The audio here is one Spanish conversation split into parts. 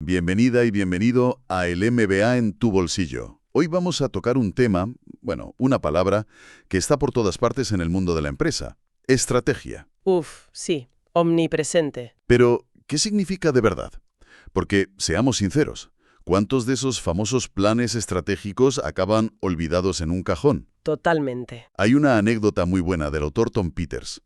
Bienvenida y bienvenido a el MBA en tu bolsillo. Hoy vamos a tocar un tema, una palabra que está por todas partes en el mundo de la empresa: estrategia. Uf, sí, omnipresente. Pero, ¿qué significa de verdad? Porque, seamos sinceros, ¿cuántos de esos famosos planes estratégicos acaban olvidados en un cajón? Totalmente. Hay una anécdota muy buena del autor Tom Peters.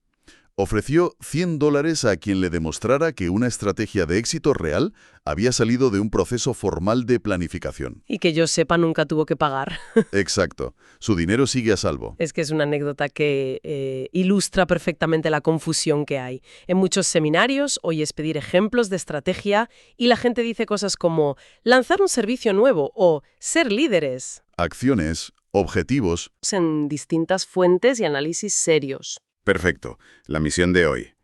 Ofreció $100 a quien le demostrara que una estrategia de éxito real había salido de un proceso formal de planificación. Y que yo sepa, nunca tuvo que pagar. Exacto. Su dinero sigue a salvo. Es que es una anécdota que ilustra perfectamente la confusión que hay. En muchos seminarios oyes pedir ejemplos de estrategia y la gente dice cosas como lanzar un servicio nuevo o ser líderes. Acciones, objetivos. En distintas fuentes y análisis serios. Perfecto. La misión de hoy: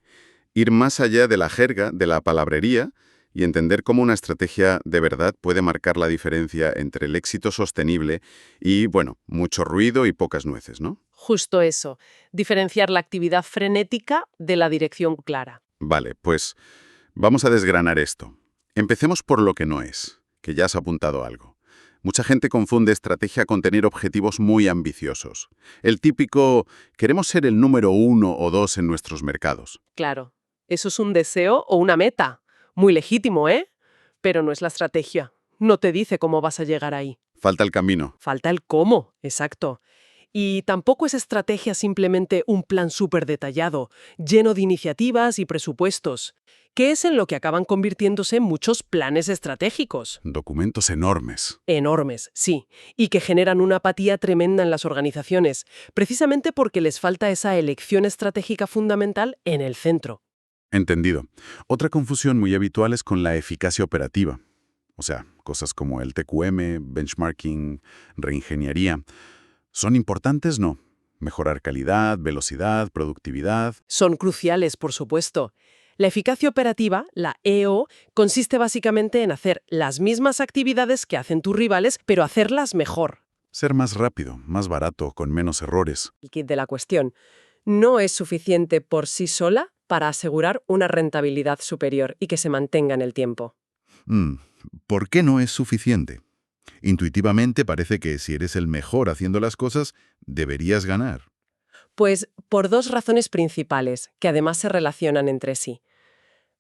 ir más allá de la jerga, de la palabrería, y entender cómo una estrategia de verdad puede marcar la diferencia entre el éxito sostenible y, mucho ruido y pocas nueces, ¿no? Justo eso. Diferenciar la actividad frenética de la dirección clara. Vale, pues vamos a desgranar esto. Empecemos por lo que no es, que ya has apuntado algo. Mucha gente confunde estrategia con tener objetivos muy ambiciosos. El típico: queremos ser el número 1 o 2 en nuestros mercados. Claro, eso es un deseo o una meta. Muy legítimo, ¿eh? Pero no es la estrategia. No te dice cómo vas a llegar ahí. Falta el camino. Falta el cómo, exacto. Y tampoco es estrategia simplemente un plan súper detallado, lleno de iniciativas y presupuestos, que es en lo que acaban convirtiéndose muchos planes estratégicos. Documentos enormes. Enormes, sí, y que generan una apatía tremenda en las organizaciones, precisamente porque les falta esa elección estratégica fundamental en el centro. Entendido. Otra confusión muy habitual es con la eficacia operativa. O sea, cosas como el TQM, benchmarking, reingeniería. ¿Son importantes? No. Mejorar calidad, velocidad, productividad. Son cruciales, por supuesto. La eficacia operativa, la EO, consiste básicamente en hacer las mismas actividades que hacen tus rivales, pero hacerlas mejor. Ser más rápido, más barato, con menos errores. El kit de la cuestión. No es suficiente por sí sola para asegurar una rentabilidad superior y que se mantenga en el tiempo. ¿Por qué no es suficiente? Intuitivamente parece que si eres el mejor haciendo las cosas, deberías ganar. Pues por dos razones principales, que además se relacionan entre sí.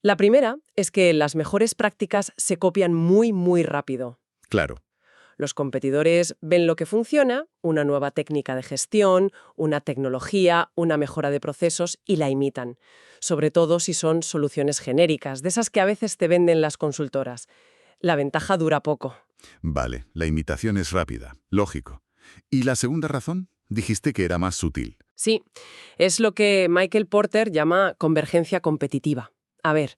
La primera es que las mejores prácticas se copian muy rápido. Claro. Los competidores ven lo que funciona, una nueva técnica de gestión, una tecnología, una mejora de procesos y la imitan. Sobre todo si son soluciones genéricas, de esas que a veces te venden las consultoras. La ventaja dura poco. Vale, la imitación es rápida, lógico. ¿Y la segunda razón? Dijiste que era más sutil. Sí, es lo que Michael Porter llama convergencia competitiva. A ver,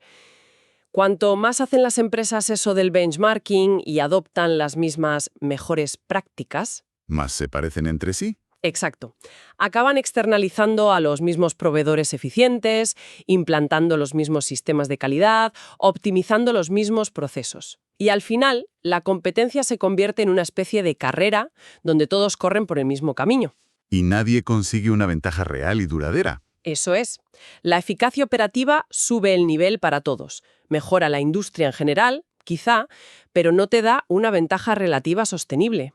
cuanto más hacen las empresas eso del benchmarking y adoptan las mismas mejores prácticas, ¿Más se parecen entre sí? exacto, acaban externalizando a los mismos proveedores eficientes, implantando los mismos sistemas de calidad, optimizando los mismos procesos. Y al final, la competencia se convierte en una especie de carrera donde todos corren por el mismo camino. Y nadie consigue una ventaja real y duradera. Eso es. La eficacia operativa sube el nivel para todos. Mejora la industria en general, quizá, pero no te da una ventaja relativa sostenible.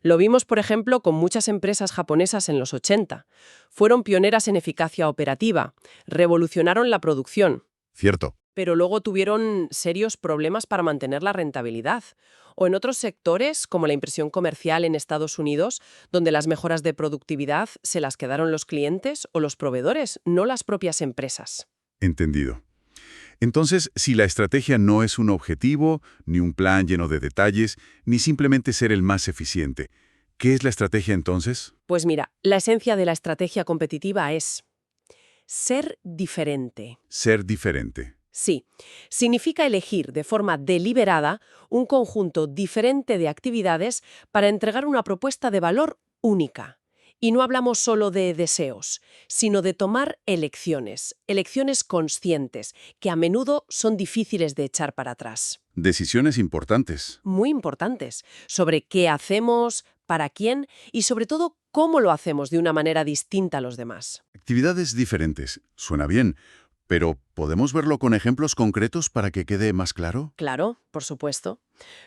Lo vimos, por ejemplo, con muchas empresas japonesas en los 80. Fueron pioneras en eficacia operativa, revolucionaron la producción, Cierto. pero luego tuvieron serios problemas para mantener la rentabilidad. O en otros sectores, como la impresión comercial en Estados Unidos, donde las mejoras de productividad se las quedaron los clientes o los proveedores, no las propias empresas. Entendido. Entonces, si la estrategia no es un objetivo, ni un plan lleno de detalles, ni simplemente ser el más eficiente, ¿qué es la estrategia entonces? Pues mira, la esencia de la estrategia competitiva es ser diferente. Ser diferente. Sí, significa elegir de forma deliberada un conjunto diferente de actividades para entregar una propuesta de valor única. Y no hablamos solo de deseos, sino de tomar elecciones conscientes, que a menudo son difíciles de echar para atrás. Decisiones importantes. Muy importantes, sobre qué hacemos, para quién y sobre todo cómo lo hacemos de una manera distinta a los demás. Actividades diferentes. Suena bien. Pero, ¿podemos verlo con ejemplos concretos para que quede más claro? Claro, por supuesto.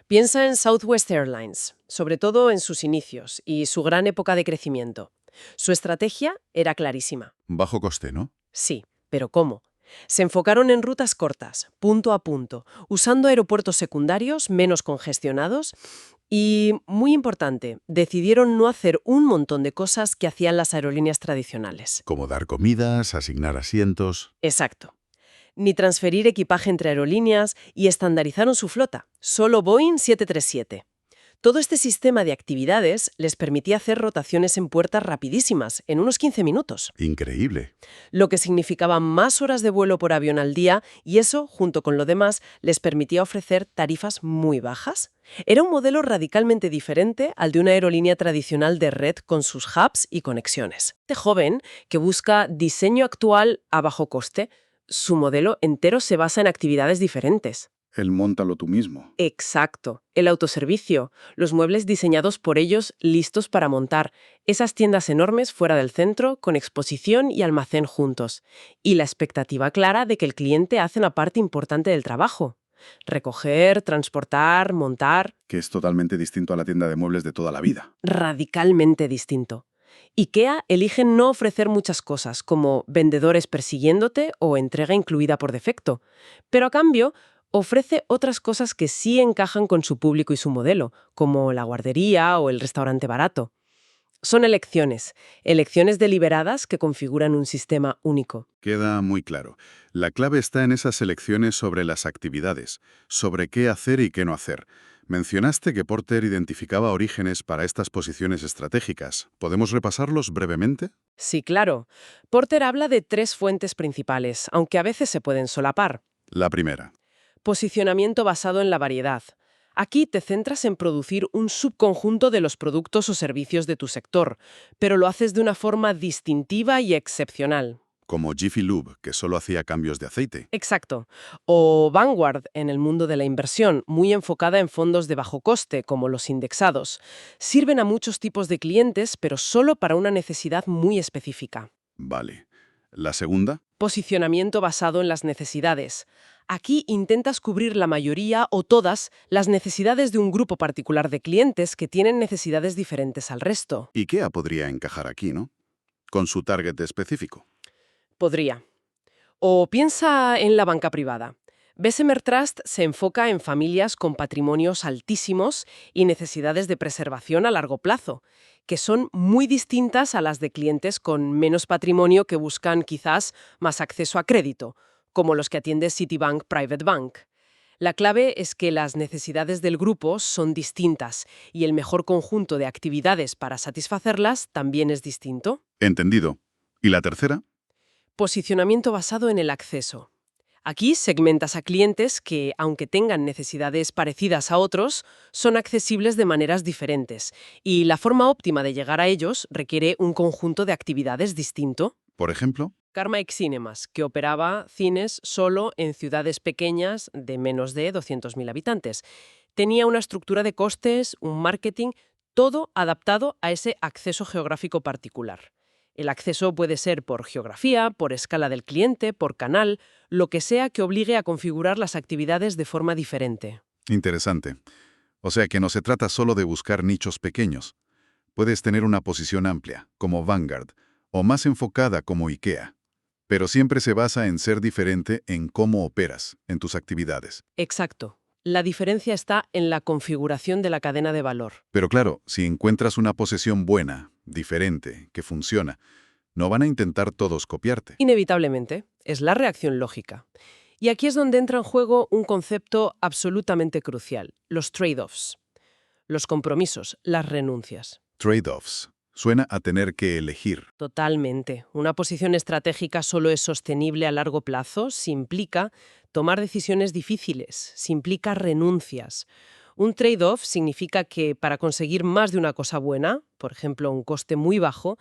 Piensa en Southwest Airlines, sobre todo en sus inicios y su gran época de crecimiento. Su estrategia era clarísima. Bajo coste, ¿no? Sí, pero ¿cómo? Se enfocaron en rutas cortas, punto a punto, usando aeropuertos secundarios menos congestionados y, muy importante, decidieron no hacer un montón de cosas que hacían las aerolíneas tradicionales. Como dar comidas, asignar asientos. Exacto. Ni transferir equipaje entre aerolíneas y estandarizaron su flota, solo Boeing 737. Todo este sistema de actividades les permitía hacer rotaciones en puertas rapidísimas, en unos 15 minutos, Increíble. lo que significaba más horas de vuelo por avión al día y eso, junto con lo demás, les permitía ofrecer tarifas muy bajas. Era un modelo radicalmente diferente al de una aerolínea tradicional de red con sus hubs y conexiones. Este joven que busca diseño actual a bajo coste, su modelo entero se basa en actividades diferentes. El móntalo tú mismo. Exacto. El autoservicio, los muebles diseñados por ellos listos para montar, esas tiendas enormes fuera del centro con exposición y almacén juntos. Y la expectativa clara de que el cliente hace una parte importante del trabajo. Recoger, transportar, montar. Que es totalmente distinto a la tienda de muebles de toda la vida. Radicalmente distinto. IKEA elige no ofrecer muchas cosas, como vendedores persiguiéndote o entrega incluida por defecto. Pero a cambio, ofrece otras cosas que sí encajan con su público y su modelo, como la guardería o el restaurante barato. Son elecciones deliberadas que configuran un sistema único. Queda muy claro. La clave está en esas elecciones sobre las actividades, sobre qué hacer y qué no hacer. Mencionaste que Porter identificaba orígenes para estas posiciones estratégicas. ¿Podemos repasarlos brevemente? Sí, claro. Porter habla de 3 fuentes principales, aunque a veces se pueden solapar. La primera. Posicionamiento basado en la variedad. Aquí te centras en producir un subconjunto de los productos o servicios de tu sector, pero lo haces de una forma distintiva y excepcional. Como Jiffy Lube, que solo hacía cambios de aceite. Exacto. O Vanguard en el mundo de la inversión, muy enfocada en fondos de bajo coste, como los indexados. Sirven a muchos tipos de clientes, pero solo para una necesidad muy específica. Vale. La segunda. Posicionamiento basado en las necesidades. Aquí intentas cubrir la mayoría o todas las necesidades de un grupo particular de clientes que tienen necesidades diferentes al resto. IKEA podría encajar aquí, ¿no? Con su target específico. Podría. O piensa en la banca privada. Bessemer Trust se enfoca en familias con patrimonios altísimos y necesidades de preservación a largo plazo, que son muy distintas a las de clientes con menos patrimonio que buscan quizás más acceso a crédito, como los que atiende Citibank Private Bank. La clave es que las necesidades del grupo son distintas y el mejor conjunto de actividades para satisfacerlas también es distinto. Entendido. ¿Y la tercera? Posicionamiento basado en el acceso. Aquí segmentas a clientes que, aunque tengan necesidades parecidas a otros, son accesibles de maneras diferentes, y la forma óptima de llegar a ellos requiere un conjunto de actividades distinto. Por ejemplo, Carmack Cinemas, que operaba cines solo en ciudades pequeñas de menos de 200.000 habitantes. Tenía una estructura de costes, un marketing, todo adaptado a ese acceso geográfico particular. El acceso puede ser por geografía, por escala del cliente, por canal, lo que sea que obligue a configurar las actividades de forma diferente. interesante. O sea que no se trata solo de buscar nichos pequeños. Puedes tener una posición amplia, como Vanguard, o más enfocada como IKEA. Pero siempre se basa en ser diferente en cómo operas, en tus actividades. Exacto. La diferencia está en la configuración de la cadena de valor. Pero claro, si encuentras una posesión buena, diferente, que funciona, no van a intentar todos copiarte. Inevitablemente, es la reacción lógica. Y aquí es donde entra en juego un concepto absolutamente crucial, los trade-offs. Los compromisos, las renuncias. Trade-offs. Suena a tener que elegir. Totalmente. Una posición estratégica solo es sostenible a largo plazo si implica tomar decisiones difíciles, si implica renuncias. Un trade-off significa que para conseguir más de una cosa buena, por ejemplo, un coste muy bajo,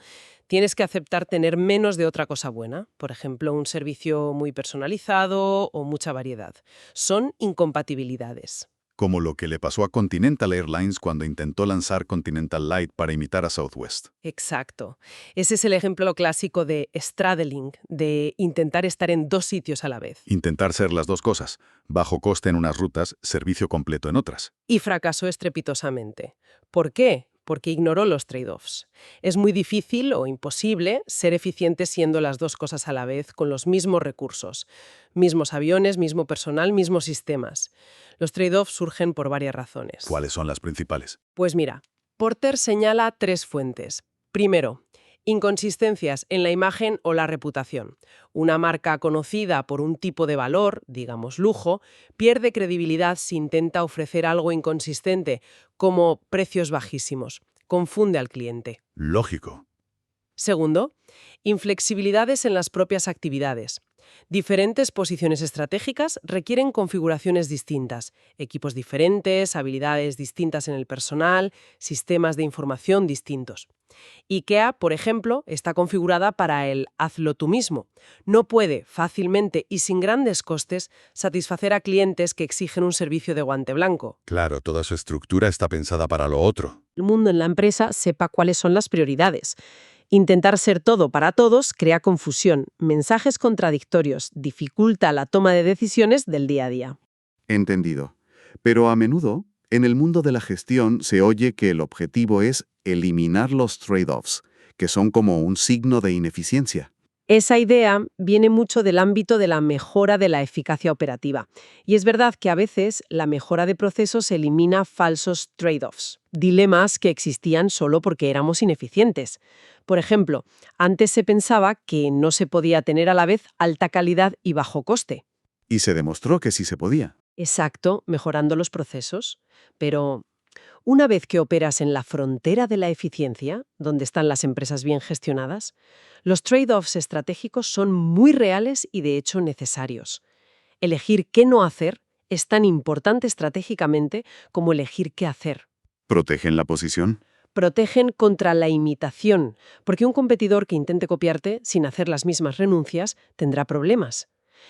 tienes que aceptar tener menos de otra cosa buena, por ejemplo, un servicio muy personalizado o mucha variedad. Son incompatibilidades. Como lo que le pasó a Continental Airlines cuando intentó lanzar Continental Light para imitar a Southwest. Exacto. Ese es el ejemplo clásico de straddling, de intentar estar en dos sitios a la vez. Intentar ser las dos cosas, bajo coste en unas rutas, servicio completo en otras. Y fracasó estrepitosamente. ¿Por qué? Porque ignoró los trade-offs. Es muy difícil o imposible ser eficiente siendo las dos cosas a la vez con los mismos recursos. Mismos aviones, mismo personal, mismos sistemas. Los trade-offs surgen por varias razones. ¿Cuáles son las principales? Pues mira, Porter señala 3 fuentes. Primero, inconsistencias en la imagen o la reputación. Una marca conocida por un tipo de valor, digamos lujo, pierde credibilidad si intenta ofrecer algo inconsistente, como precios bajísimos. Confunde al cliente. Lógico. Segundo, inflexibilidades en las propias actividades. Diferentes posiciones estratégicas requieren configuraciones distintas, equipos diferentes, habilidades distintas en el personal, sistemas de información distintos. IKEA, por ejemplo, está configurada para el hazlo tú mismo. No puede fácilmente y sin grandes costes satisfacer a clientes que exigen un servicio de guante blanco. Claro, toda su estructura está pensada para lo otro. El mundo en la empresa sepa cuáles son las prioridades. Intentar ser todo para todos crea confusión, mensajes contradictorios, dificulta la toma de decisiones del día a día. Entendido. Pero a menudo, en el mundo de la gestión se oye que el objetivo es eliminar los trade-offs, que son como un signo de ineficiencia. Esa idea viene mucho del ámbito de la mejora de la eficacia operativa. Y es verdad que a veces la mejora de procesos elimina falsos trade-offs, dilemas que existían solo porque éramos ineficientes. Por ejemplo, antes se pensaba que no se podía tener a la vez alta calidad y bajo coste. Y se demostró que sí se podía. Exacto, mejorando los procesos. Pero una vez que operas en la frontera de la eficiencia, donde están las empresas bien gestionadas, los trade-offs estratégicos son muy reales y de hecho necesarios. Elegir qué no hacer es tan importante estratégicamente como elegir qué hacer. ¿Protegen la posición? Protegen contra la imitación, porque un competidor que intente copiarte sin hacer las mismas renuncias tendrá problemas.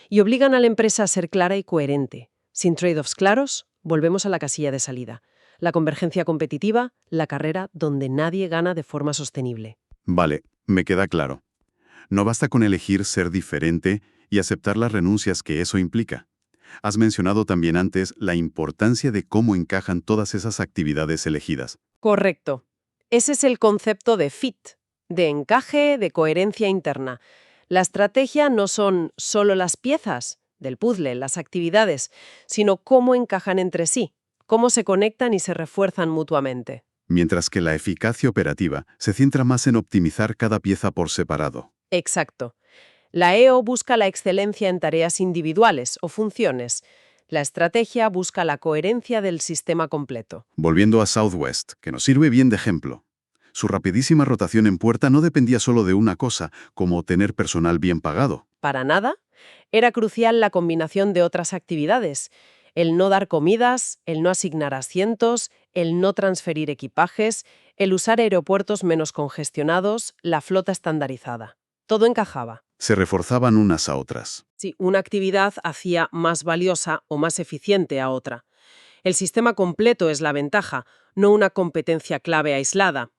Y obligan a la empresa a ser clara y coherente. Sin trade-offs claros, volvemos a la casilla de salida. La convergencia competitiva, la carrera donde nadie gana de forma sostenible. Vale, me queda claro. No basta con elegir ser diferente y aceptar las renuncias que eso implica. Has mencionado también antes la importancia de cómo encajan todas esas actividades elegidas. Correcto. Ese es el concepto de fit, de encaje, de coherencia interna. La estrategia no son solo las piezas del puzzle, las actividades, sino cómo encajan entre sí, cómo se conectan y se refuerzan mutuamente. Mientras que la eficacia operativa se centra más en optimizar cada pieza por separado. Exacto. La EO busca la excelencia en tareas individuales o funciones. La estrategia busca la coherencia del sistema completo. Volviendo a Southwest, que nos sirve bien de ejemplo. Su rapidísima rotación en puerta no dependía solo de una cosa, como tener personal bien pagado. Para nada. Era crucial la combinación de otras actividades. El no dar comidas, el no asignar asientos, el no transferir equipajes, el usar aeropuertos menos congestionados, la flota estandarizada. Todo encajaba. Se reforzaban unas a otras. Si una actividad hacía más valiosa o más eficiente a otra. El sistema completo es la ventaja, no una competencia clave aislada.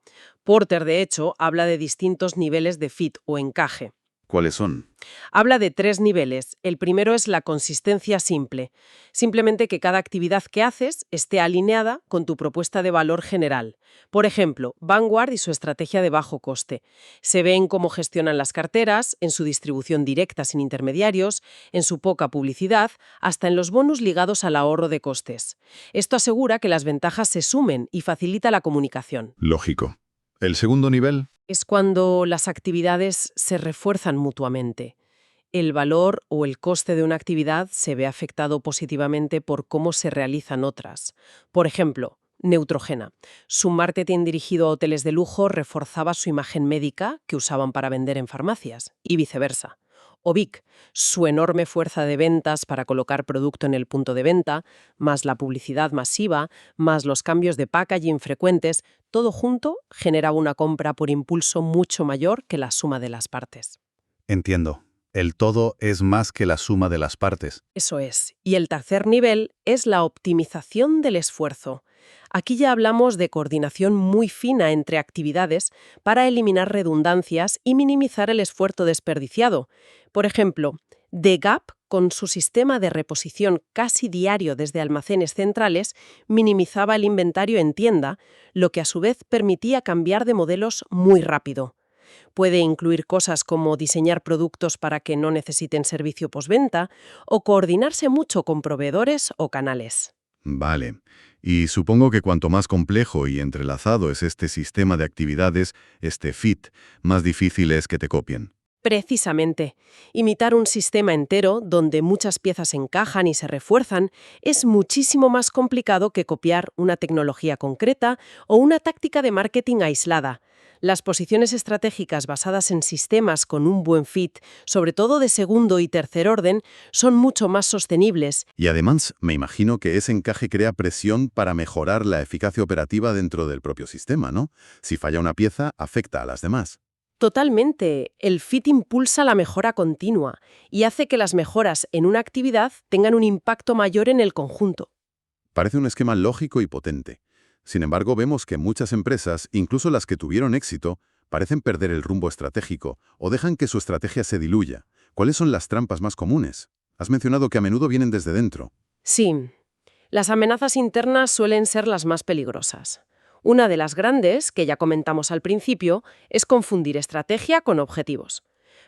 Porter, de hecho, habla de distintos niveles de fit o encaje. ¿Cuáles son? Habla de 3 niveles. El primero es la consistencia simple. Simplemente que cada actividad que haces esté alineada con tu propuesta de valor general. Por ejemplo, Vanguard y su estrategia de bajo coste. Se ve en cómo gestionan las carteras, en su distribución directa sin intermediarios, en su poca publicidad, hasta en los bonus ligados al ahorro de costes. Esto asegura que las ventajas se sumen y facilita la comunicación. Lógico. El segundo nivel, Es cuando las actividades se refuerzan mutuamente. El valor o el coste de una actividad se ve afectado positivamente por cómo se realizan otras. Por ejemplo, Neutrogena. Su marketing dirigido a hoteles de lujo reforzaba su imagen médica que usaban para vender en farmacias, y viceversa. O Vic, su enorme fuerza de ventas para colocar producto en el punto de venta, más la publicidad masiva, más los cambios de packaging frecuentes, todo junto genera una compra por impulso mucho mayor que la suma de las partes. entiendo. El todo es más que la suma de las partes. Eso es. Y el tercer nivel es la optimización del esfuerzo. Aquí ya hablamos de coordinación muy fina entre actividades para eliminar redundancias y minimizar el esfuerzo desperdiciado. Por ejemplo, The Gap, con su sistema de reposición casi diario desde almacenes centrales, minimizaba el inventario en tienda, lo que a su vez permitía cambiar de modelos muy rápido. Puede incluir cosas como diseñar productos para que no necesiten servicio postventa o coordinarse mucho con proveedores o canales. Vale. Y supongo que cuanto más complejo y entrelazado es este sistema de actividades, este FIT, más difícil es que te copien. Precisamente, imitar un sistema entero donde muchas piezas encajan y se refuerzan es muchísimo más complicado que copiar una tecnología concreta o una táctica de marketing aislada. Las posiciones estratégicas basadas en sistemas con un buen fit, sobre todo de segundo y tercer orden, son mucho más sostenibles. Y además, me imagino que ese encaje crea presión para mejorar la eficacia operativa dentro del propio sistema, ¿no? Si falla una pieza, afecta a las demás. Totalmente. El fit impulsa la mejora continua y hace que las mejoras en una actividad tengan un impacto mayor en el conjunto. Parece un esquema lógico y potente. Sin embargo, vemos que muchas empresas, incluso las que tuvieron éxito, parecen perder el rumbo estratégico o dejan que su estrategia se diluya. ¿Cuáles son las trampas más comunes? Has mencionado que a menudo vienen desde dentro. Sí, las amenazas internas suelen ser las más peligrosas. Una de las grandes, que ya comentamos al principio, es confundir estrategia con objetivos.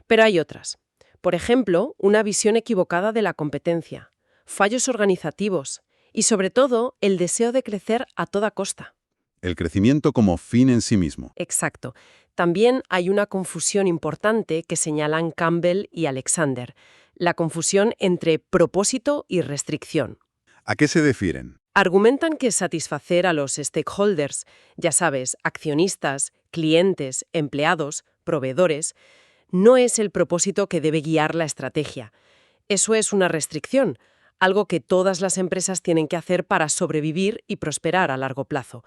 Pero hay otras. Por ejemplo, una visión equivocada de la competencia, fallos organizativos y, sobre todo, el deseo de crecer a toda costa. El crecimiento como fin en sí mismo. Exacto. También hay una confusión importante que señalan Campbell y Alexander, la confusión entre propósito y restricción. ¿A qué se difieren? Argumentan que satisfacer a los stakeholders, ya sabes, accionistas, clientes, empleados, proveedores, no es el propósito que debe guiar la estrategia. Eso es una restricción, algo que todas las empresas tienen que hacer para sobrevivir y prosperar a largo plazo.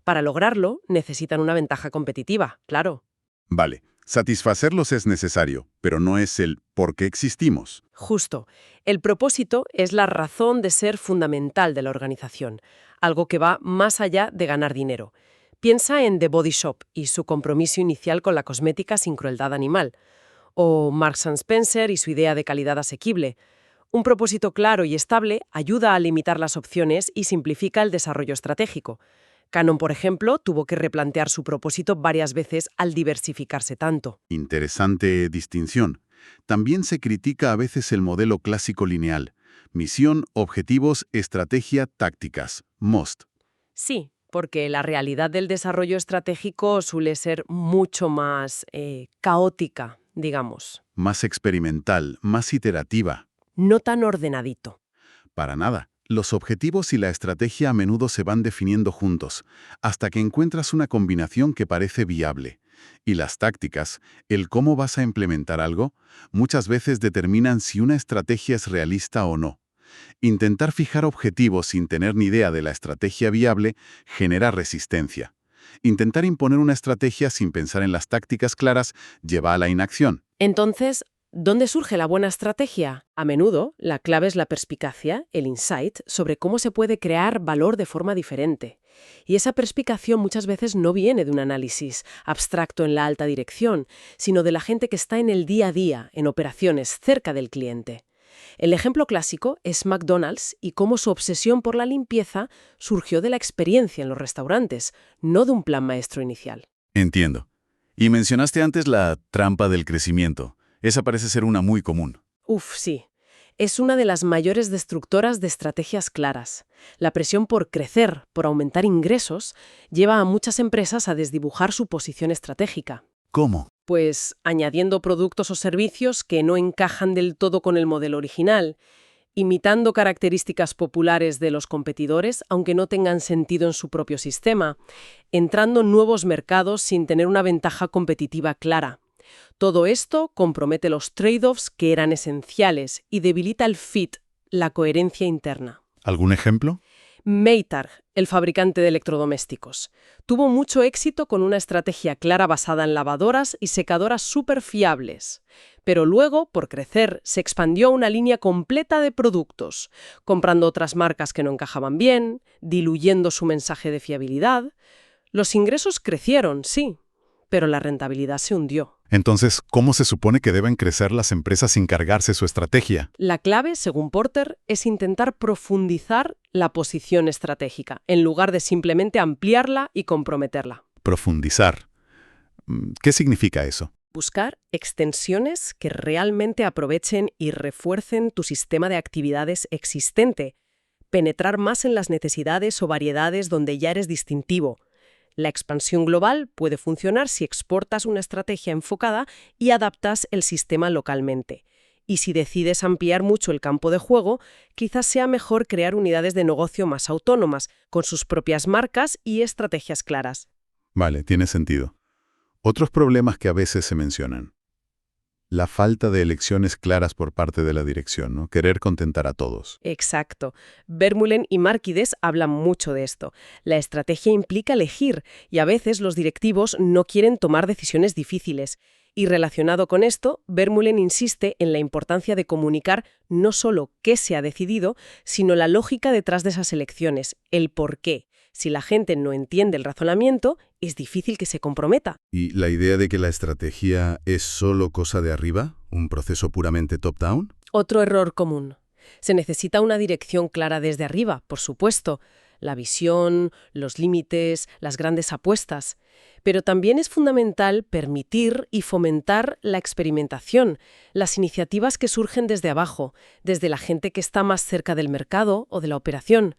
Para lograrlo, necesitan una ventaja competitiva, claro. Vale, satisfacerlos es necesario, pero no es el por qué existimos. Justo. El propósito es la razón de ser fundamental de la organización, algo que va más allá de ganar dinero. Piensa en The Body Shop y su compromiso inicial con la cosmética sin crueldad animal, o Marks & Spencer y su idea de calidad asequible. Un propósito claro y estable ayuda a limitar las opciones y simplifica el desarrollo estratégico. Canon, por ejemplo, tuvo que replantear su propósito varias veces al diversificarse tanto. Interesante distinción. También se critica a veces el modelo clásico lineal. Misión, objetivos, estrategia, tácticas. MOST. Sí, porque la realidad del desarrollo estratégico suele ser mucho más caótica, digamos. Más experimental, más iterativa. No tan ordenadito. Para nada. Los objetivos y la estrategia a menudo se van definiendo juntos, hasta que encuentras una combinación que parece viable. Y las tácticas, el cómo vas a implementar algo, muchas veces determinan si una estrategia es realista o no. Intentar fijar objetivos sin tener ni idea de la estrategia viable genera resistencia. Intentar imponer una estrategia sin pensar en las tácticas claras lleva a la inacción. Entonces, ¿dónde surge la buena estrategia? A menudo, la clave es la perspicacia, el insight, sobre cómo se puede crear valor de forma diferente. Y esa perspicacia muchas veces no viene de un análisis abstracto en la alta dirección, sino de la gente que está en el día a día, en operaciones, cerca del cliente. El ejemplo clásico es McDonald's y cómo su obsesión por la limpieza surgió de la experiencia en los restaurantes, no de un plan maestro inicial. Entiendo. Y mencionaste antes la trampa del crecimiento. Esa parece ser una muy común. Sí. Es una de las mayores destructoras de estrategias claras. La presión por crecer, por aumentar ingresos, lleva a muchas empresas a desdibujar su posición estratégica. ¿Cómo? Pues añadiendo productos o servicios que no encajan del todo con el modelo original, imitando características populares de los competidores, aunque no tengan sentido en su propio sistema, entrando en nuevos mercados sin tener una ventaja competitiva clara. Todo esto compromete los trade-offs que eran esenciales y debilita el fit, la coherencia interna. ¿Algún ejemplo? Maytag, el fabricante de electrodomésticos, tuvo mucho éxito con una estrategia clara basada en lavadoras y secadoras súper fiables. Pero luego, por crecer, se expandió a una línea completa de productos, comprando otras marcas que no encajaban bien, diluyendo su mensaje de fiabilidad. Los ingresos crecieron, sí, pero la rentabilidad se hundió. Entonces, ¿cómo se supone que deben crecer las empresas sin cargarse su estrategia? La clave, según Porter, es intentar profundizar la posición estratégica, en lugar de simplemente ampliarla y comprometerla. Profundizar. ¿Qué significa eso? Buscar extensiones que realmente aprovechen y refuercen tu sistema de actividades existente. Penetrar más en las necesidades o variedades donde ya eres distintivo. La expansión global puede funcionar si exportas una estrategia enfocada y adaptas el sistema localmente. Y si decides ampliar mucho el campo de juego, quizás sea mejor crear unidades de negocio más autónomas, con sus propias marcas y estrategias claras. Vale, tiene sentido. Otros problemas que a veces se mencionan. La falta de elecciones claras por parte de la dirección, ¿no? Querer contentar a todos. Exacto. Vermeulen y Marquides hablan mucho de esto. La estrategia implica elegir y a veces los directivos no quieren tomar decisiones difíciles. Y relacionado con esto, Vermeulen insiste en la importancia de comunicar no solo qué se ha decidido, sino la lógica detrás de esas elecciones, el por qué. Si la gente no entiende el razonamiento, es difícil que se comprometa. ¿Y la idea de que la estrategia es solo cosa de arriba? ¿Un proceso puramente top-down? Otro error común. Se necesita una dirección clara desde arriba, por supuesto. La visión, los límites, las grandes apuestas. Pero también es fundamental permitir y fomentar la experimentación, las iniciativas que surgen desde abajo, desde la gente que está más cerca del mercado o de la operación.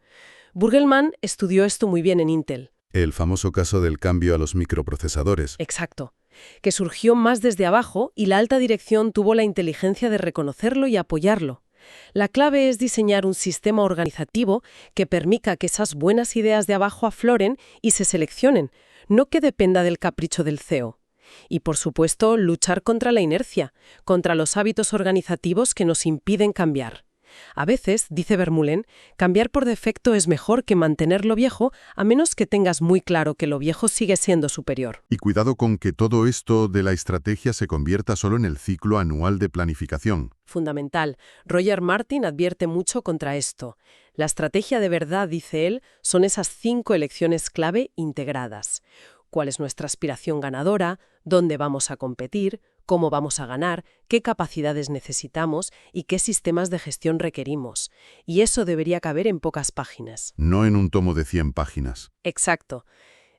Burgelman estudió esto muy bien en Intel. El famoso caso del cambio a los microprocesadores. Exacto. Que surgió más desde abajo y la alta dirección tuvo la inteligencia de reconocerlo y apoyarlo. La clave es diseñar un sistema organizativo que permita que esas buenas ideas de abajo afloren y se seleccionen, no que dependa del capricho del CEO. Y, por supuesto, luchar contra la inercia, contra los hábitos organizativos que nos impiden cambiar. A veces, dice Vermeulen, cambiar por defecto es mejor que mantener lo viejo, a menos que tengas muy claro que lo viejo sigue siendo superior. Y cuidado con que todo esto de la estrategia se convierta solo en el ciclo anual de planificación. Fundamental. Roger Martin advierte mucho contra esto. La estrategia de verdad, dice él, son esas 5 elecciones clave integradas. ¿Cuál es nuestra aspiración ganadora? ¿Dónde vamos a competir? ¿Cómo vamos a ganar? ¿Qué capacidades necesitamos? ¿Y qué sistemas de gestión requerimos? Y eso debería caber en pocas páginas. No en un tomo de 100 páginas. Exacto.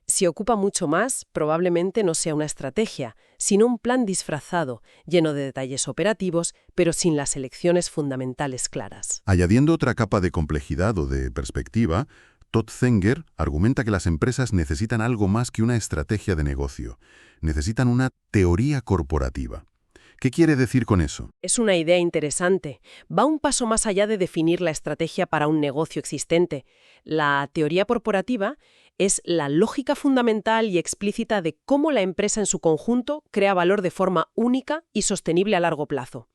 Si ocupa mucho más, probablemente no sea una estrategia, sino un plan disfrazado, lleno de detalles operativos, pero sin las elecciones fundamentales claras. Añadiendo otra capa de complejidad o de perspectiva, Todd Zenger argumenta que las empresas necesitan algo más que una estrategia de negocio. Necesitan una teoría corporativa. ¿Qué quiere decir con eso? Es una idea interesante. Va un paso más allá de definir la estrategia para un negocio existente. La teoría corporativa es la lógica fundamental y explícita de cómo la empresa en su conjunto crea valor de forma única y sostenible a largo plazo.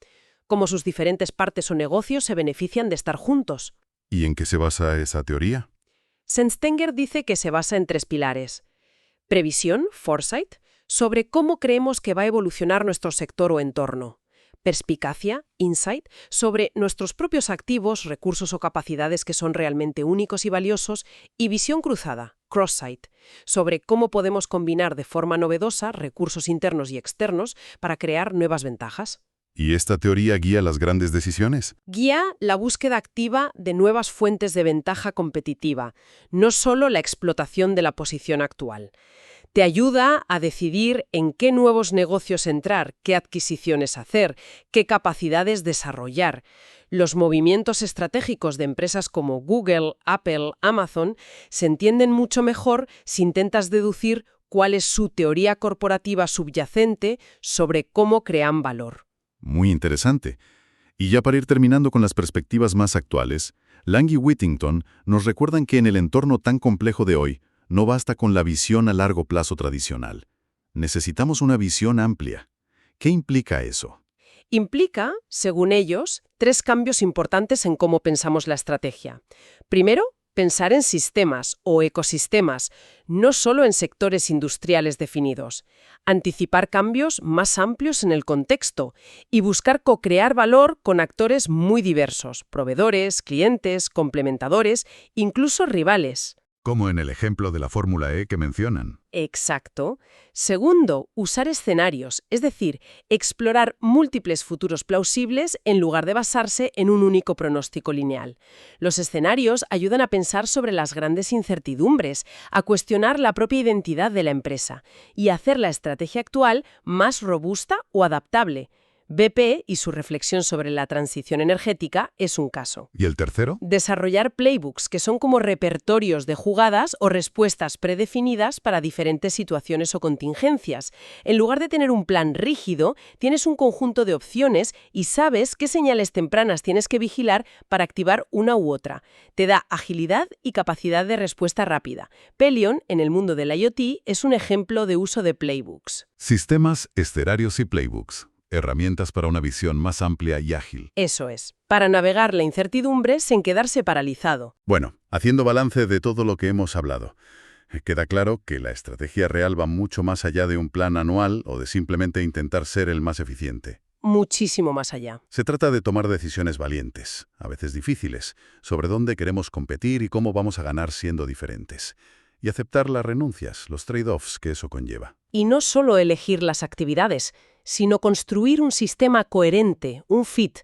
Cómo sus diferentes partes o negocios se benefician de estar juntos. ¿Y en qué se basa esa teoría? Senstenger dice que se basa en 3 pilares. Previsión, foresight, sobre cómo creemos que va a evolucionar nuestro sector o entorno. Perspicacia, insight, sobre nuestros propios activos, recursos o capacidades que son realmente únicos y valiosos. Y visión cruzada, cross-sight, sobre cómo podemos combinar de forma novedosa recursos internos y externos para crear nuevas ventajas. ¿Y esta teoría guía las grandes decisiones? Guía la búsqueda activa de nuevas fuentes de ventaja competitiva, no solo la explotación de la posición actual. Te ayuda a decidir en qué nuevos negocios entrar, qué adquisiciones hacer, qué capacidades desarrollar. Los movimientos estratégicos de empresas como Google, Apple, Amazon se entienden mucho mejor si intentas deducir cuál es su teoría corporativa subyacente sobre cómo crean valor. Muy interesante. Y ya para ir terminando con las perspectivas más actuales, Lang y Whittington nos recuerdan que en el entorno tan complejo de hoy, no basta con la visión a largo plazo tradicional. Necesitamos una visión amplia. ¿Qué implica eso? Implica, según ellos, 3 cambios importantes en cómo pensamos la estrategia. Primero, Pensar en sistemas o ecosistemas, no solo en sectores industriales definidos. Anticipar cambios más amplios en el contexto y buscar co-crear valor con actores muy diversos, proveedores, clientes, complementadores, incluso rivales. Como en el ejemplo de la Fórmula E que mencionan. Exacto. Segundo, usar escenarios, es decir, explorar múltiples futuros plausibles en lugar de basarse en un único pronóstico lineal. Los escenarios ayudan a pensar sobre las grandes incertidumbres, a cuestionar la propia identidad de la empresa y a hacer la estrategia actual más robusta o adaptable. BP y su reflexión sobre la transición energética es un caso. ¿Y el tercero? Desarrollar playbooks, que son como repertorios de jugadas o respuestas predefinidas para diferentes situaciones o contingencias. En lugar de tener un plan rígido, tienes un conjunto de opciones y sabes qué señales tempranas tienes que vigilar para activar una u otra. Te da agilidad y capacidad de respuesta rápida. Pelion, en el mundo del IoT, es un ejemplo de uso de playbooks. Sistemas, escenarios y playbooks. Herramientas para una visión más amplia y ágil. Eso es, para navegar la incertidumbre sin quedarse paralizado. Bueno, haciendo balance de todo lo que hemos hablado, queda claro que la estrategia real va mucho más allá de un plan anual o de simplemente intentar ser el más eficiente. Muchísimo más allá. Se trata de tomar decisiones valientes, a veces difíciles, sobre dónde queremos competir y cómo vamos a ganar siendo diferentes. Y aceptar las renuncias, los trade-offs que eso conlleva. Y no solo elegir las actividades, sino construir un sistema coherente, un fit,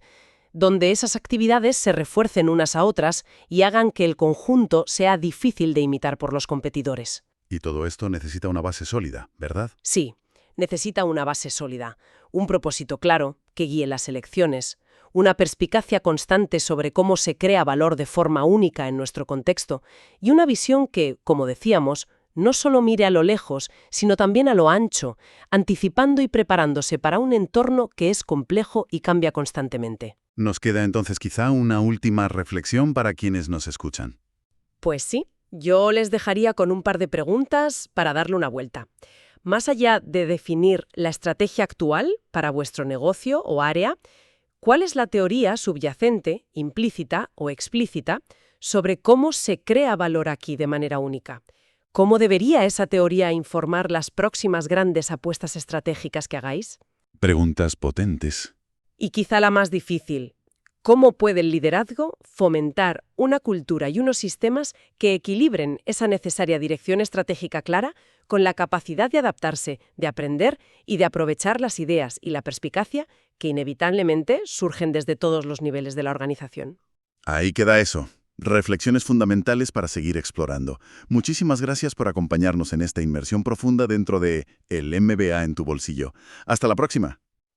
donde esas actividades se refuercen unas a otras y hagan que el conjunto sea difícil de imitar por los competidores. Y todo esto necesita una base sólida, ¿verdad? Sí, necesita una base sólida, un propósito claro que guíe las elecciones, una perspicacia constante sobre cómo se crea valor de forma única en nuestro contexto y una visión que, como decíamos, no solo mire a lo lejos, sino también a lo ancho, anticipando y preparándose para un entorno que es complejo y cambia constantemente. Nos queda entonces quizá una última reflexión para quienes nos escuchan. Pues sí, yo les dejaría con un par de preguntas para darle una vuelta. Más allá de definir la estrategia actual para vuestro negocio o área, ¿cuál es la teoría subyacente, implícita o explícita, sobre cómo se crea valor aquí de manera única? ¿Cómo debería esa teoría informar las próximas grandes apuestas estratégicas que hagáis? Preguntas potentes. Y quizá la más difícil, ¿cómo puede el liderazgo fomentar una cultura y unos sistemas que equilibren esa necesaria dirección estratégica clara con la capacidad de adaptarse, de aprender y de aprovechar las ideas y la perspicacia que inevitablemente surgen desde todos los niveles de la organización? Ahí queda eso. Reflexiones fundamentales para seguir explorando. Muchísimas gracias por acompañarnos en esta inmersión profunda dentro de El MBA en tu bolsillo. Hasta la próxima.